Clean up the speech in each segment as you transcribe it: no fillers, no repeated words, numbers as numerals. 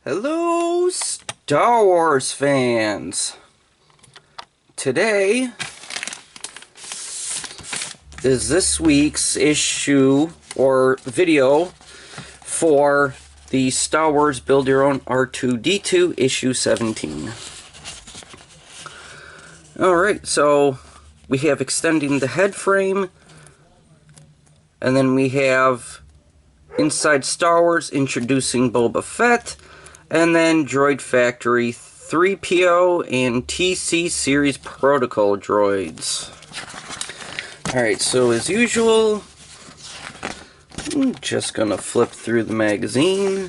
Hello, Star Wars fans! Today is this week's issue or video for the Star Wars Build Your Own R2D2 issue 17. Alright, so we have extending the head frame, and then we have Inside Star Wars introducing Boba Fett, and then Droid Factory 3PO and TC Series Protocol droids. Alright, so as usual, I'm just gonna flip through the magazine.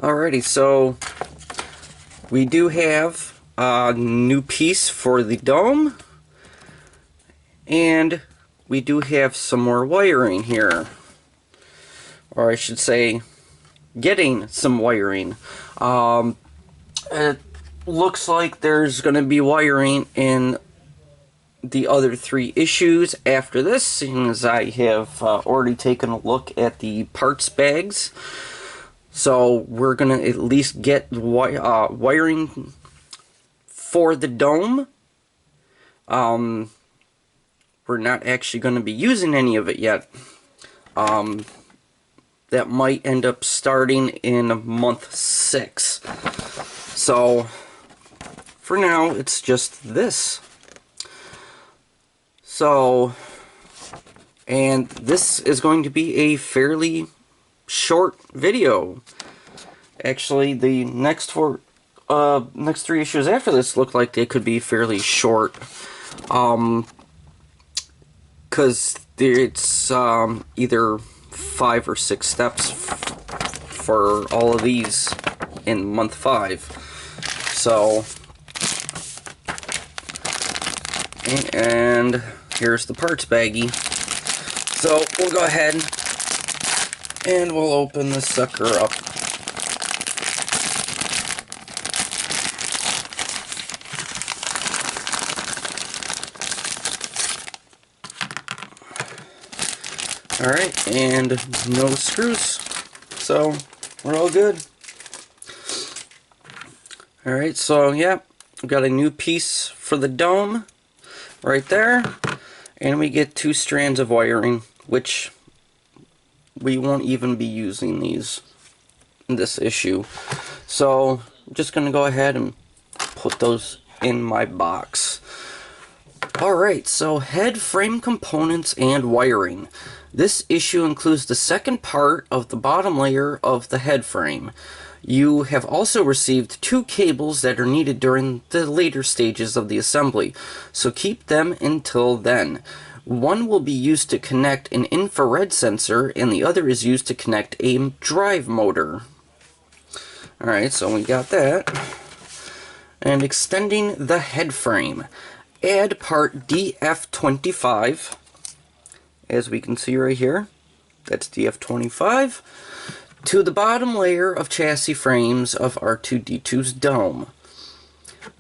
Alrighty, so we do have a new piece for the dome, and we do have some more wiring here, or I should say getting some wiring. It looks like there's going to be wiring in the other 3 issues after this, seeing as I have already taken a look at the parts bags. So we're going to at least get wiring for the dome. We're not actually going to be using any of it yet. That might end up starting in month 6. So for now, it's just this. So, and this is going to be a fairly short video. Actually, the next 3 issues after this look like they could be fairly short, because it's either 5 or 6 steps for all of these in month 5. So, and here's the parts baggie. So we'll go ahead and we'll open this sucker up. Alright, and no screws, so we're all good. Alright, so yeah, we got a new piece for the dome right there, and we get 2 strands of wiring, which we won't even be using these in this issue. So I'm just going to go ahead and put those in my box. Alright, so head frame components and wiring. This issue includes the second part of the bottom layer of the head frame. You have also received 2 cables that are needed during the later stages of the assembly, so keep them until then. One will be used to connect an infrared sensor, and the other is used to connect a drive motor. Alright, so we got that. And extending the head frame. Add part DF25, as we can see right here. That's DF25, to the bottom layer of chassis frames of R2D2's dome.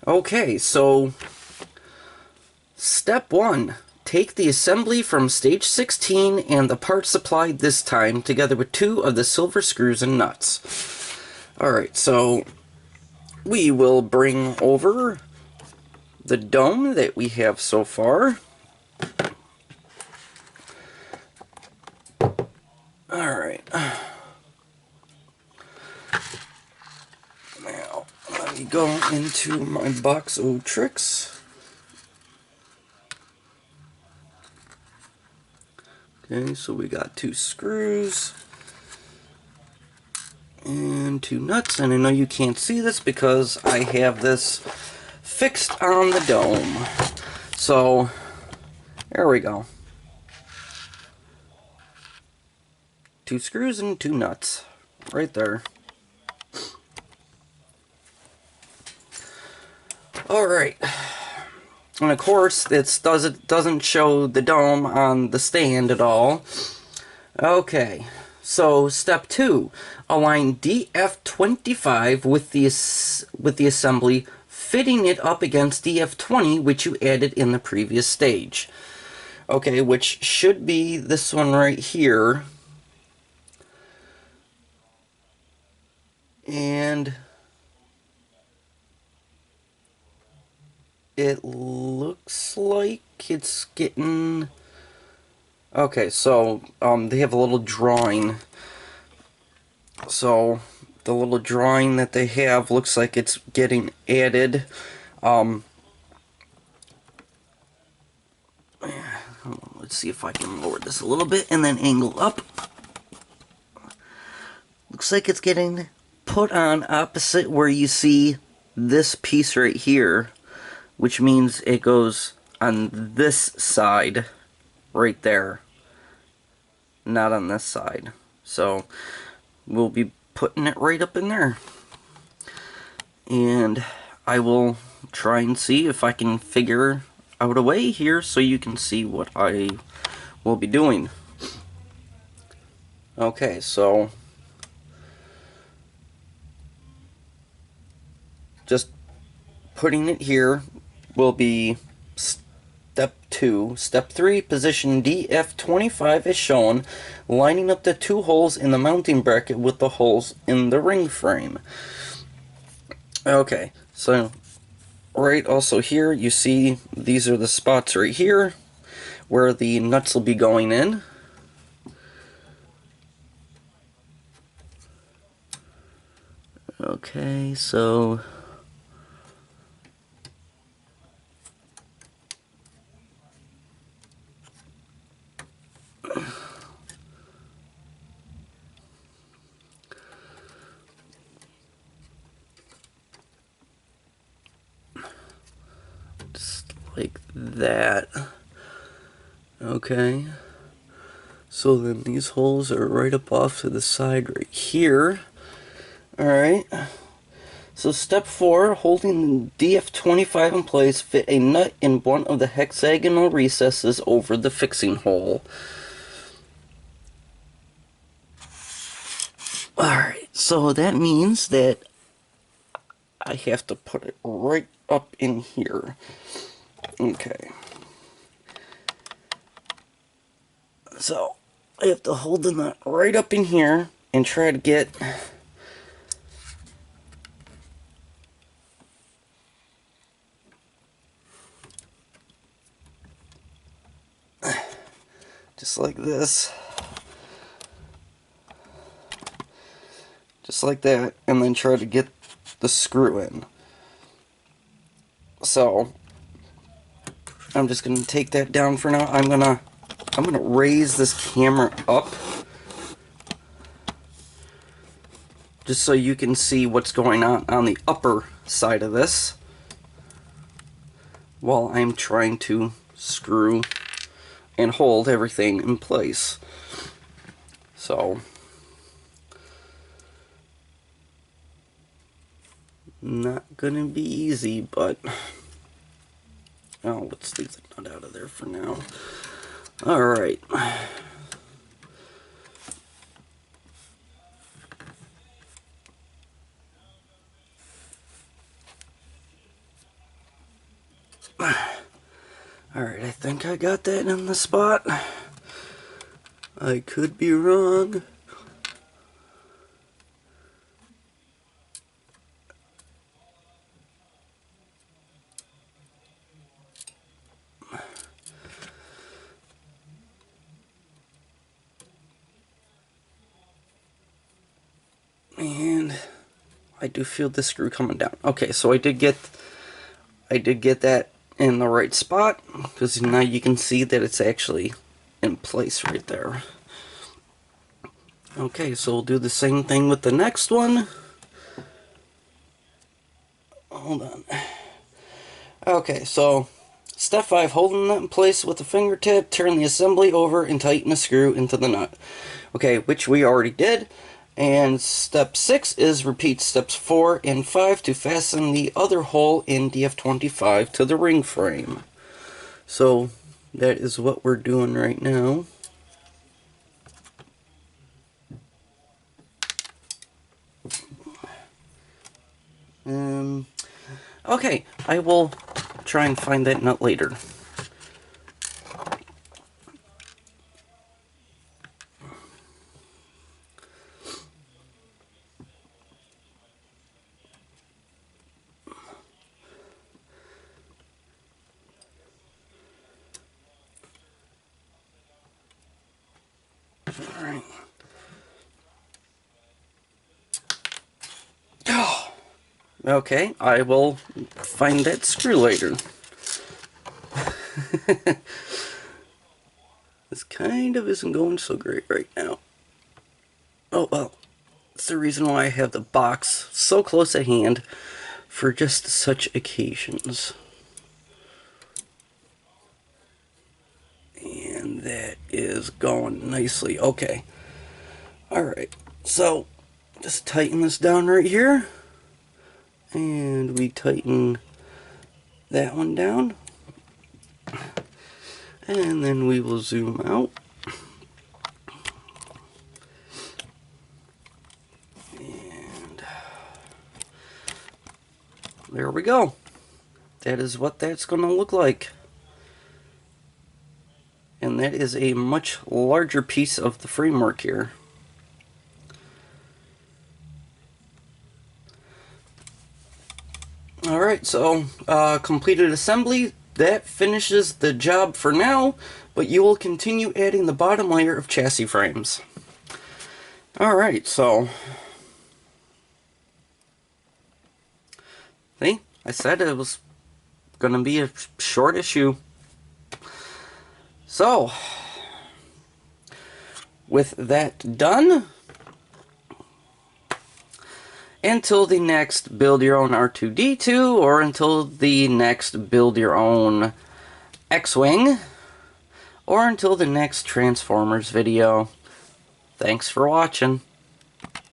Okay, so step 1. Take the assembly from stage 16 and the parts supplied this time, together with 2 of the silver screws and nuts. Alright, so we will bring over the dome that we have so far. Alright. Now, let me go into my box of tricks. Okay, so we got 2 screws and 2 nuts, and I know you can't see this because I have this fixed on the dome. So, there we go. 2 screws and 2 nuts, right there. Alright. And of course, it doesn't show the dome on the stand at all. Okay, So step 2, align DF25 with the assembly, fitting it up against DF20, which you added in the previous stage. Okay, which should be this one right here. And it looks like it's getting... Okay, so they have a little drawing. So the little drawing that they have looks like it's getting added. Let's see if I can lower this a little bit and then angle up. Looks like it's getting put on opposite where you see this piece right here, which means it goes on this side right there, not on this side. So we'll be putting it right up in there, and I will try and see if I can figure out a way here so you can see what I will be doing. Okay, so just putting it here will be step 2. Step 3, position DF25 as shown, lining up the 2 holes in the mounting bracket with the holes in the ring frame. Okay, so right also here you see these are the spots right here where the nuts will be going in. Okay, so just like that. Okay, so then these holes are right up off to the side right here. Alright, so step 4, holding the DF25 in place, fit a nut in one of the hexagonal recesses over the fixing hole. Alright, so that means that I have to put it right up in here. Okay. So I have to hold the nut right up in here and try to get just like this. Just like that, and then try to get the screw in. So I'm just gonna take that down for now. I'm gonna raise this camera up just so you can see what's going on the upper side of this while I'm trying to screw and hold everything in place. So not gonna be easy, but oh, let's leave the nut out of there for now. Alright. Alright, I think I got that in the spot. I could be wrong. And I do feel the screw coming down. Okay, so I did get that in the right spot, because now you can see that it's actually in place right there. Okay, so we'll do the same thing with the next one. Hold on. Okay, so step 5, holding the nut in place with the fingertip, turn the assembly over and tighten the screw into the nut. Okay, which we already did. And step 6 is repeat steps 4 and 5 to fasten the other hole in DF25 to the ring frame. So that is what we're doing right now. Okay, I will try and find that nut later. Alright. Oh, okay, I will find that screw later. This kind of isn't going so great right now. Oh well, it's the reason why I have the box so close at hand for just such occasions. And that is going nicely. Okay. Alright, so just tighten this down right here. And we tighten that one down. And then we will zoom out. And there we go. That is what that's going to look like. And that is a much larger piece of the framework here. Alright, so completed assembly. That finishes the job for now, but you will continue adding the bottom layer of chassis frames. Alright, so see, I said it was going to be a short issue. So, with that done, until the next build your own R2D2, or until the next build your own X-Wing, or until the next Transformers video. Thanks for watching.